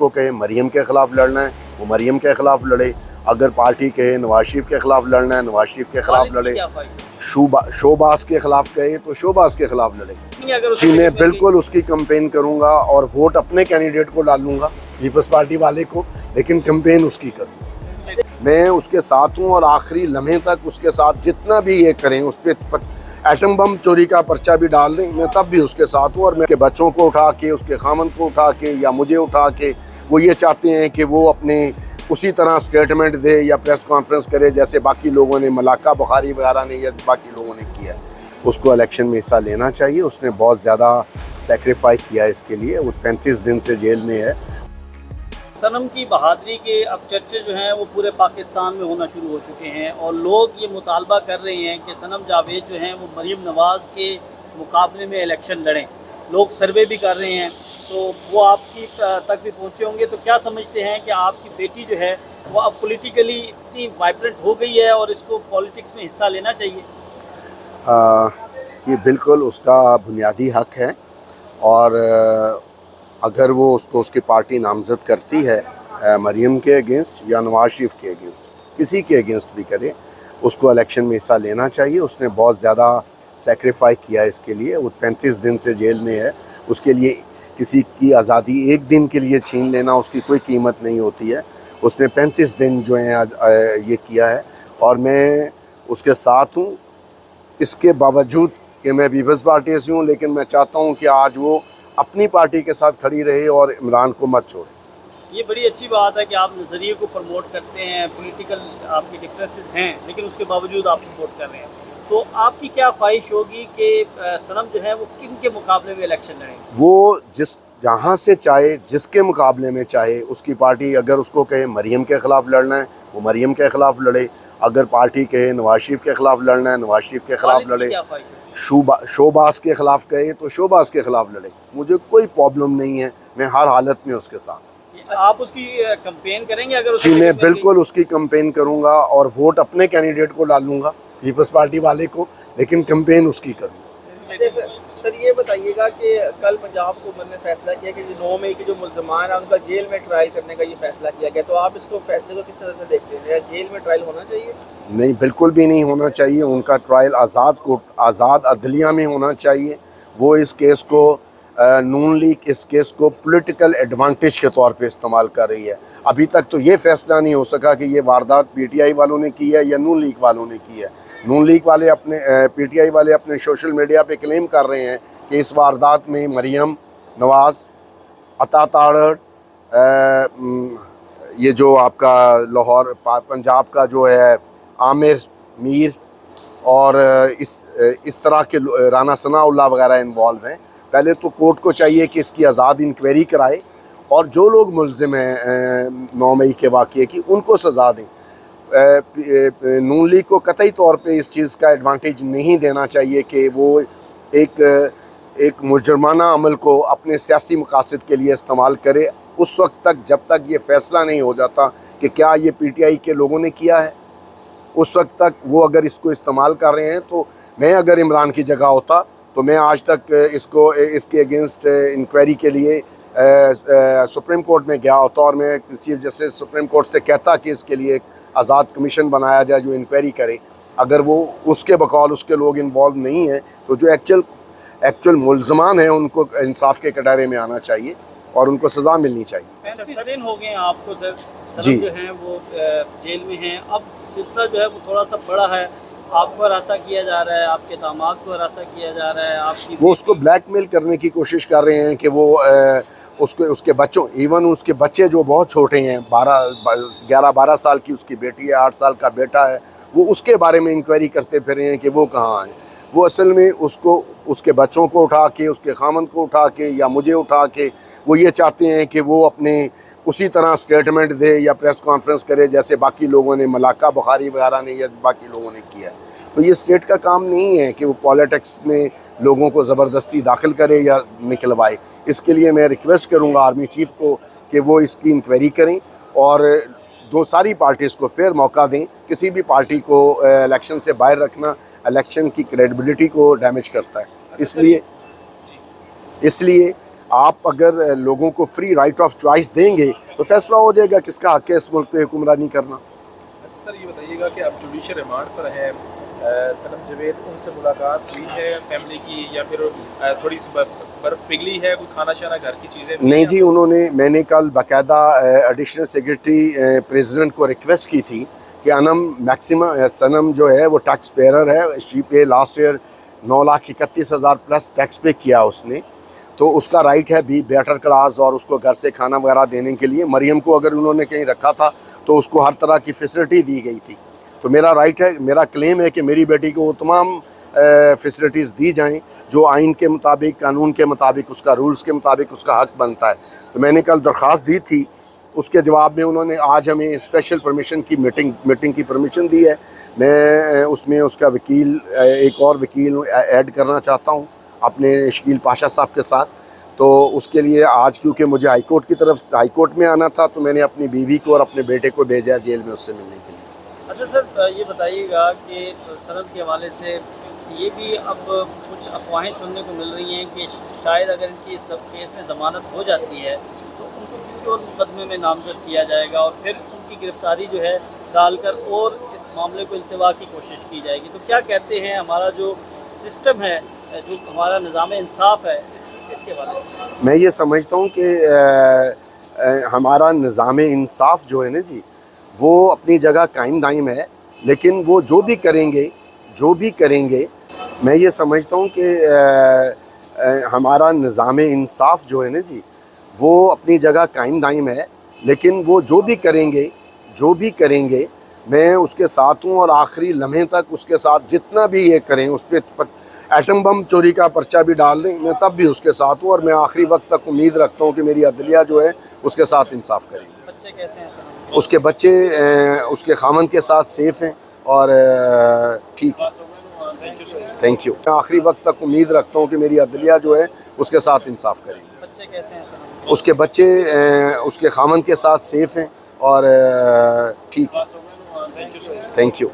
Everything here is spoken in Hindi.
को कहे मरियम के ख़िलाफ़ लड़ना है वो मरियम के ख़िलाफ़ लड़े, अगर पार्टी कहे नवाज शरीफ के ख़िलाफ़ लड़ना है नवाज शरीफ के ख़िलाफ़ लड़े, शोबाज के ख़िलाफ़ कहे तो शोबाज के ख़िलाफ़ लड़े। जी मैं बिल्कुल उसकी कंपेन करूँगा और वोट अपने कैंडिडेट को डालूँगा, पीपल्स पार्टी वाले को, लेकिन कंपेन उसकी करूँगा। मैं उसके साथ हूँ और आखिरी लम्हे तक उसके साथ जितना भी ये करें, उस पर एटम बम चोरी का पर्चा भी डाल दें, मैं तब भी उसके साथ हूँ। और मैं के बच्चों को उठा के, उसके खामन को उठा के या मुझे उठा के, वो ये चाहते हैं कि वो अपने उसी तरह स्टेटमेंट दे या प्रेस कॉन्फ्रेंस करे जैसे बाकी लोगों ने, मलाका बुखारी वगैरह ने या बाकी लोगों ने किया है। उसको इलेक्शन में हिस्सा लेना चाहिए, उसने बहुत ज़्यादा सेक्रीफाइस किया है इसके लिए, वो 35 दिन से जेल में है। सनम की बहादुरी के अब चर्चे जो हैं वो पूरे पाकिस्तान में होना शुरू हो चुके हैं और लोग ये मुतालबा कर रहे हैं कि सनम जावेद जो हैं वो मरीम नवाज़ के मुकाबले में इलेक्शन लड़ें। लोग सर्वे भी कर रहे हैं, तो वो आपकी तक भी पहुँचे होंगे। तो क्या समझते हैं कि आपकी बेटी जो है वो अब पॉलिटिकली इतनी वाइब्रेंट हो गई है और इसको पॉलिटिक्स में हिस्सा लेना चाहिए? ये बिल्कुल उसका बुनियादी हक है और अगर वो उसको उसकी पार्टी नामज़द करती है मरियम के अगेंस्ट या नवाज शरीफ के अगेंस्ट, किसी के अगेंस्ट भी करे, उसको इलेक्शन में हिस्सा लेना चाहिए। उसने बहुत ज़्यादा सेक्रीफाई किया इसके लिए, वो 35 दिन से जेल में है। उसके लिए किसी की आज़ादी एक दिन के लिए छीन लेना उसकी कोई कीमत नहीं होती है। उसने 35 दिन जो है ये किया है और मैं उसके साथ हूँ। इसके बावजूद कि मैं पीपल्स पार्टी से हूँ, लेकिन मैं चाहता हूँ कि आज वो अपनी पार्टी के साथ खड़ी रहे और इमरान को मत छोड़े। ये बड़ी अच्छी बात है कि आप नज़रिए को प्रमोट करते हैं, पॉलिटिकल आपकी डिफरेंसेस हैं, लेकिन उसके बावजूद आप सपोर्ट कर रहे हैं। तो आपकी क्या ख्वाहिश होगी कि सनम जो है वो किन के मुकाबले में इलेक्शन लड़ेंगे? वो जहाँ से चाहे, जिसके मुकाबले में चाहे, उसकी पार्टी अगर उसको कहे मरियम के ख़िलाफ़ लड़ना है वो मरियम के ख़िलाफ़ लड़े, अगर पार्टी कहे नवाज शरीफ के ख़िलाफ़ लड़ना है नवाज शरीफ के ख़िलाफ़ लड़े, शोबाज के ख़िलाफ़ कहे तो शोबाज के ख़िलाफ़ लड़े। मुझे कोई प्रॉब्लम नहीं है, मैं हर हालत में उसके साथ। आप उसकी कंपेन करेंगे अगर जी मैं बिल्कुल उसकी कंपेन करूँगा और वोट अपने कैंडिडेट को डालूँगा, पीपल्स पार्टी वाले को, लेकिन कंपेन उसकी करूँगा। सर ये बताइएगा कि कल पंजाब हुकूमत ने फैसला किया कि 9 मई के जो मुल्ज़मान हैं उनका जेल में ट्रायल करने का ये फैसला किया गया, तो आप इसको फैसले को किस तरह से देखते हैं? जेल में ट्रायल होना चाहिए? नहीं, बिल्कुल भी नहीं होना चाहिए। उनका ट्रायल आज़ाद अदलिया में होना चाहिए। वो इस केस को नून लीग इस केस को पॉलिटिकल एडवांटेज के तौर पे इस्तेमाल कर रही है। अभी तक तो ये फैसला नहीं हो सका कि ये वारदात पीटीआई वालों ने की है या नून लीग वालों ने की है। नून लीग वाले अपने पीटीआई वाले अपने सोशल मीडिया पे क्लेम कर रहे हैं कि इस वारदात में मरियम नवाज़, अता तारड़, ये जो आपका लाहौर पंजाब का जो है आमिर मीर और इस तरह के राना सनाउल्लाह वगैरह इन्वॉल्व हैं। पहले तो कोर्ट को चाहिए कि इसकी आज़ाद इंक्वायरी कराए और जो लोग मुल्ज़िम हैं 9 मई के वाक़ये की, उनको सज़ा दें। नून लीग को कतई तौर पे इस चीज़ का एडवांटेज नहीं देना चाहिए कि वो एक मुजरमाना अमल को अपने सियासी मकासद के लिए इस्तेमाल करे, उस वक्त तक जब तक ये फ़ैसला नहीं हो जाता कि क्या ये पीटीआई के लोगों ने किया है। उस वक्त तक वो अगर इसको इस्तेमाल कर रहे हैं, तो मैं अगर इमरान की जगह होता तो मैं आज तक इसके अगेंस्ट इंक्वायरी के लिए सुप्रीम कोर्ट में गया होता और मैं चीफ जस्टिस सुप्रीम कोर्ट से कहता कि इसके लिए एक आज़ाद कमीशन बनाया जाए जो इंक्वायरी करे। अगर वो उसके बकौल उसके लोग इन्वॉल्व नहीं हैं, तो जो एक्चुअल मुल्ज़मान हैं उनको इंसाफ के कटहरे में आना चाहिए और उनको सज़ा मिलनी चाहिए। 35 दिन हो गए आपको सर, जी सनम जो हैं वो जेल में हैं। अब सिलसिला जो है वो थोड़ा सा बड़ा है, आपको हरासा किया जा रहा है, आपके दामाद को हरासा किया जा रहा है, आपकी वो उसको ब्लैकमेल करने की कोशिश कर रहे हैं कि वो उसके बच्चों, इवन उसके बच्चे जो बहुत छोटे हैं, 11-12 साल की उसकी बेटी है, 8 साल का बेटा है, वो उसके बारे में इंक्वायरी करते फिर रहे हैं कि वो कहाँ हैं। वो असल में उसके बच्चों को उठा के, उसके खामन को उठा के या मुझे उठा के, वो ये चाहते हैं कि वो अपने उसी तरह स्टेटमेंट दे या प्रेस कॉन्फ्रेंस करे जैसे बाकी लोगों ने, मलाका बुखारी वगैरह ने या बाकी लोगों ने किया है। तो ये स्टेट का काम नहीं है कि वो पॉलिटिक्स में लोगों को ज़बरदस्ती दाखिल करे या निकलवाए। इसके लिए मैं रिक्वेस्ट करूँगा आर्मी चीफ को कि वो इसकी इंक्वायरी करें और सारी पार्टीज़ को फेयर मौका दें। किसी भी पार्टी को इलेक्शन से बाहर रखना इलेक्शन की क्रेडिबिलिटी को डैमेज करता है। इसलिए आप अगर लोगों को फ्री राइट ऑफ चॉइस देंगे तो फैसला हो जाएगा किसका हक है इस मुल्क पे हुक्मरानी करना। अच्छा सर, ये बताइएगा कि आप जुडिशल रिमांड पर हैं, सनम जावेद, उनसे मुलाकात हुई है फैमिली की, या फिर थोड़ी सी बर्फ पिघली है, कोई खाना शाना घर की चीज़ें नहीं जी, मैंने कल बाकायदा एडिशनल सेक्रेटरी प्रेसिडेंट को रिक्वेस्ट की थी कि सनम जो है वो टैक्स पेयर है, शी पे लास्ट ईयर 9,31,000 प्लस टैक्स पे किया उसने, तो उसका राइट है भी बेटर क्लास और उसको घर से खाना वगैरह देने के लिए। मरियम को अगर उन्होंने कहीं रखा था तो उसको हर तरह की फैसिलिटी दी गई थी, तो मेरा राइट है, मेरा क्लेम है कि मेरी बेटी को वो तमाम फैसिलिटीज़ दी जाएं जो आइन के मुताबिक, कानून के मुताबिक, उसका रूल्स के मुताबिक उसका हक बनता है। तो मैंने कल दरख्वास्त दी थी, उसके जवाब में उन्होंने आज हमें स्पेशल परमिशन की मीटिंग की परमिशन दी है। मैं उसमें उसका वकील, एक और वकील ऐड करना चाहता हूँ अपने शकील पाशा साहब के साथ। तो उसके लिए आज क्योंकि मुझे हाई कोर्ट में आना था, तो मैंने अपनी बीवी को और अपने बेटे को भेजा है जेल में उससे मिलने के लिए। अच्छा सर, ये बताइएगा कि सनम के हवाले से ये भी अब कुछ अफवाहें सुनने को मिल रही हैं कि शायद अगर इनकी इस सब केस में ज़मानत हो जाती है तो उनको किसी और मुकदमे में नामजद किया जाएगा और फिर उनकी गिरफ़्तारी जो है डालकर और इस मामले को इल्तिवा की कोशिश की जाएगी। तो क्या कहते हैं, हमारा जो सिस्टम है, जो हमारा निज़ाम इंसाफ है, इसके बारे में? मैं ये समझता हूँ कि हमारा निज़ाम इंसाफ जो है ना जी, वो अपनी जगह कायम दायम है, लेकिन वो जो भी करेंगे, मैं ये समझता हूँ कि हमारा निज़ाम इंसाफ जो है ना जी, वो अपनी जगह कायम दायम है, लेकिन वो जो भी करेंगे मैं उसके साथ हूँ और आखिरी लम्हे तक उसके साथ जितना भी ये करें, उस पर एटम बम चोरी का पर्चा भी डाल दें, मैं तब भी उसके साथ हूँ और मैं आखिरी वक्त तक उम्मीद रखता हूँ कि मेरी अदलिया जो है उसके साथ इंसाफ करेगी। बच्चे कैसे हैं सर? उसके बच्चे उसके खामन के साथ सेफ़ हैं और ठीक है। Thank you. मैं आखिरी वक्त तक उम्मीद रखता हूँ कि मेरी अदलिया जो है उसके साथ इंसाफ करेगी। बच्चे कैसे हैं सर? उसके बच्चे उसके खामन के साथ सेफ़ हैं और ठीक है। Thank you.